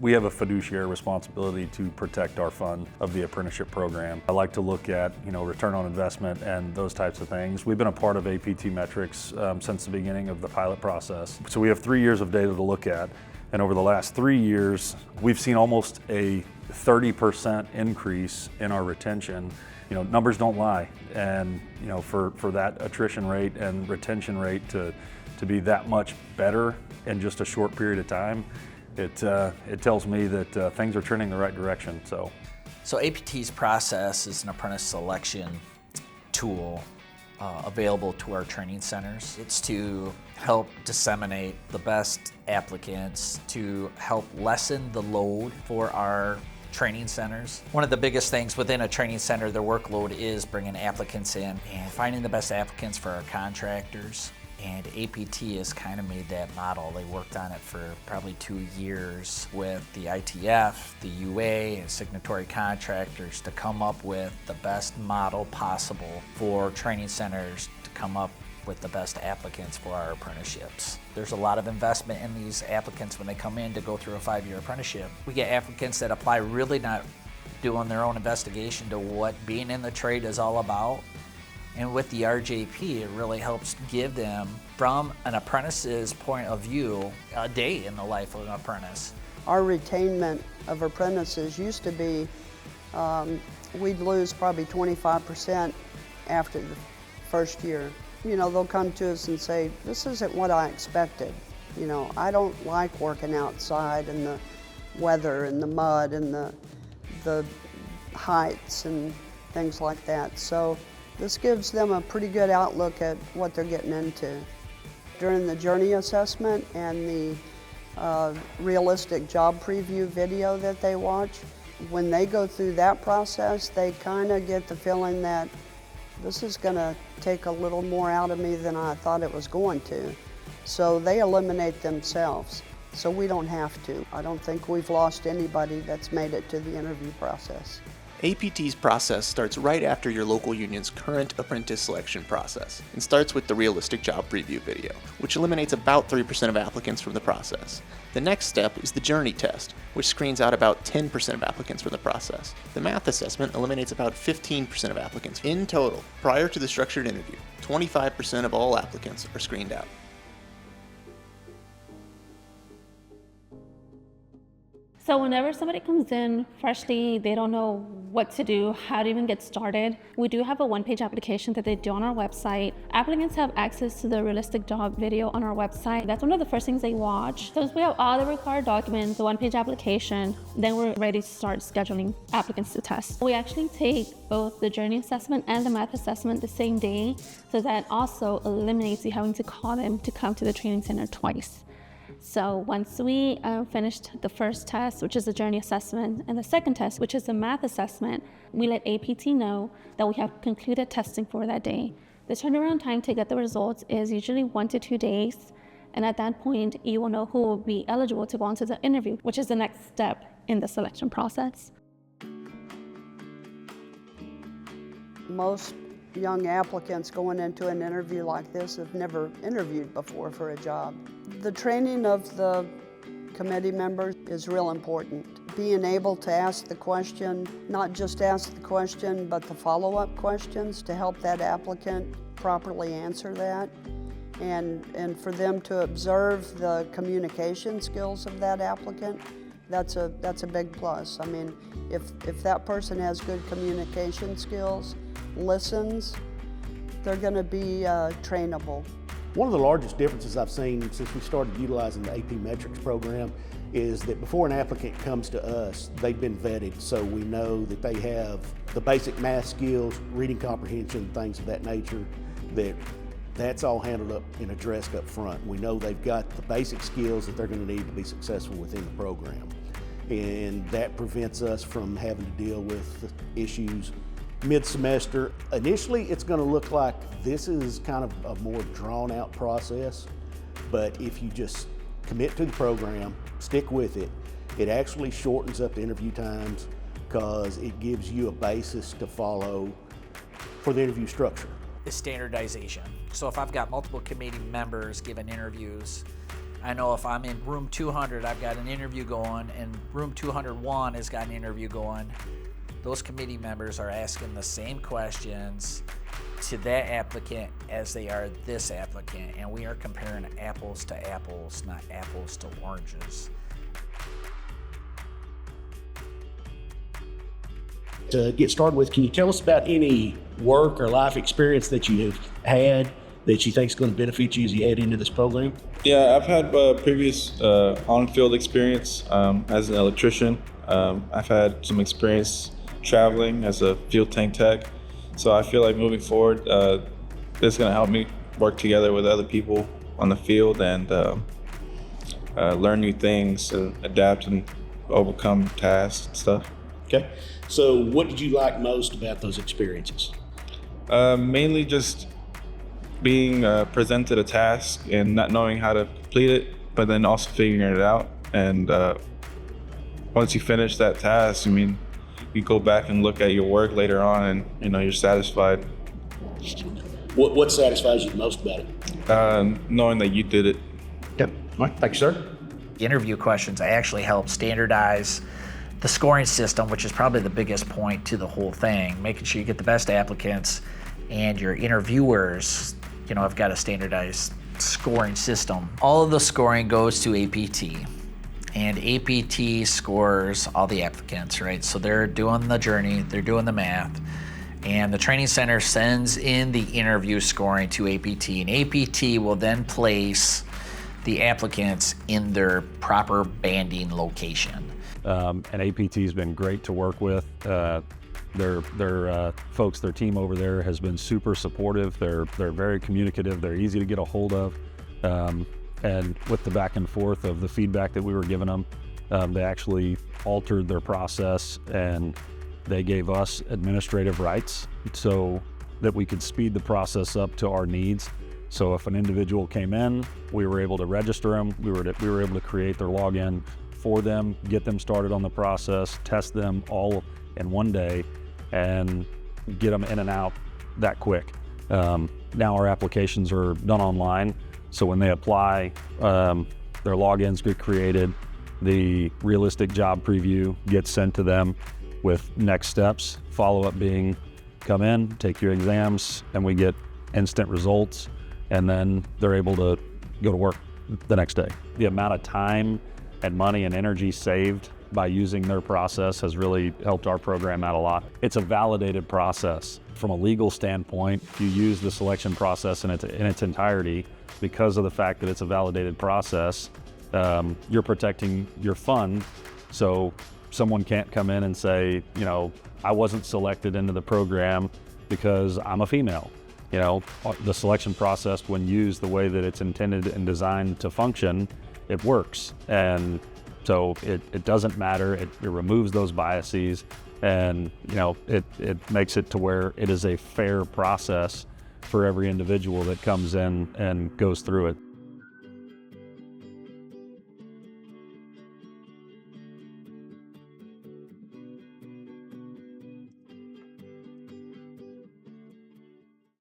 We have a fiduciary responsibility to protect our fund of the apprenticeship program. I like to look at, return on investment and those types of things. We've been a part of APTmetrics since the beginning of the pilot process. So we have 3 years of data to look at, and over the last 3 years, we've seen almost a 30% increase in our retention. Numbers don't lie, and for that attrition rate and retention rate to be that much better in just a short period of time, it tells me that things are trending the right direction. So APT's process is an apprentice selection tool available to our training centers. It's to help disseminate the best applicants, to help lessen the load for our training centers. One of the biggest things within a training center, their workload is bringing applicants in and finding the best applicants for our contractors. And APT has kind of made that model. They worked on it for probably 2 years with the ITF, the UA, and signatory contractors to come up with the best model possible for training centers to come up with the best applicants for our apprenticeships. There's a lot of investment in these applicants when they come in to go through a 5-year apprenticeship. We get applicants that apply really not doing their own investigation to what being in the trade is all about. And with the RJP, it really helps give them, from an apprentice's point of view, a day in the life of an apprentice. Our retainment of apprentices used to be, we'd lose probably 25% after the first year. They'll come to us and say, this isn't what I expected. I don't like working outside in the weather and the mud and the heights and things like that. So this gives them a pretty good outlook at what they're getting into. During the journey assessment and the realistic job preview video that they watch, when they go through that process, they kind of get the feeling that this is going to take a little more out of me than I thought it was going to. So they eliminate themselves, so we don't have to. I don't think we've lost anybody that's made it to the interview process. APT's process starts right after your local union's current apprentice selection process and starts with the realistic job preview video, which eliminates about 3% of applicants from the process. The next step is the journey test, which screens out about 10% of applicants from the process. The math assessment eliminates about 15% of applicants. In total, prior to the structured interview, 25% of all applicants are screened out. So whenever somebody comes in freshly, they don't know what to do, how to even get started, we do have a one-page application that they do on our website. Applicants have access to the realistic job video on our website. That's one of the first things they watch. So once we have all the required documents, the one-page application, then we're ready to start scheduling applicants to test. We actually take both the journey assessment and the math assessment the same day, so that also eliminates you having to call them to come to the training center twice. So once we finished the first test, which is the journey assessment, and the second test, which is the math assessment, we let APT know that we have concluded testing for that day. The turnaround time to get the results is usually 1 to 2 days. And at that point, you will know who will be eligible to go on to the interview, which is the next step in the selection process. Most young applicants going into an interview like this have never interviewed before for a job. The training of the committee members is real important. Being able to ask the question, not just ask the question, but the follow-up questions to help that applicant properly answer that, and for them to observe the communication skills of that applicant, that's a big plus. I mean, if that person has good communication skills, listens, they're going to be trainable. One of the largest differences I've seen since we started utilizing the APTmetrics program is that before an applicant comes to us, they've been vetted, so we know that they have the basic math skills, reading comprehension, things of that nature, that's all handled up and addressed up front. We know they've got the basic skills that they're going to need to be successful within the program. And that prevents us from having to deal with issues mid-semester. Initially, it's going to look like this is kind of a more drawn-out process, but if you just commit to the program, stick with it, it actually shortens up the interview times because it gives you a basis to follow for the interview structure. Is standardization. So if I've got multiple committee members giving interviews, I know if I'm in room 200, I've got an interview going, and room 201 has got an interview going. Those committee members are asking the same questions to that applicant as they are this applicant, and we are comparing apples to apples, not apples to oranges. To get started with, can you tell us about any work or life experience that you have had that you think is going to benefit you as you head into this program? Yeah, I've had previous on-field experience as an electrician. I've had some experience traveling as a fuel tank tech. So I feel like moving forward, this is going to help me work together with other people on the field and learn new things and adapt and overcome tasks and stuff. Okay. So what did you like most about those experiences? Mainly just being presented a task and not knowing how to complete it, but then also figuring it out. And once you finish that task, I mean, you go back and look at your work later on and, you're satisfied. What satisfies you most about it? Knowing that you did it. Yep. All right. Thank you, sir. The interview questions actually help standardize the scoring system, which is probably the biggest point to the whole thing, making sure you get the best applicants and your interviewers, have got a standardized scoring system. All of the scoring goes to APT, and APT scores all the applicants, right? So they're doing the journey, they're doing the math, and the training center sends in the interview scoring to APT, and APT will then place the applicants in their proper banding location. And APT has been great to work with. Their folks, their team over there has been super supportive. They're very communicative. They're easy to get a hold of. And with the back and forth of the feedback that we were giving them, they actually altered their process and they gave us administrative rights so that we could speed the process up to our needs. So if an individual came in, we were able to register them. We were able to create their login for them, get them started on the process, test them all in one day, and get them in and out that quick. Now our applications are done online, so when they apply, their logins get created, the realistic job preview gets sent to them with next steps, follow-up being come in, take your exams, and we get instant results, and then they're able to go to work the next day. The amount of time and money and energy saved by using their process has really helped our program out a lot. It's a validated process. From a legal standpoint, if you use the selection process in its entirety, because of the fact that it's a validated process, you're protecting your fund. So someone can't come in and say, I wasn't selected into the program because I'm a female. The selection process, when used the way that it's intended and designed to function, it works. And so it doesn't matter. It removes those biases, and it makes it to where it is a fair process for every individual that comes in and goes through it.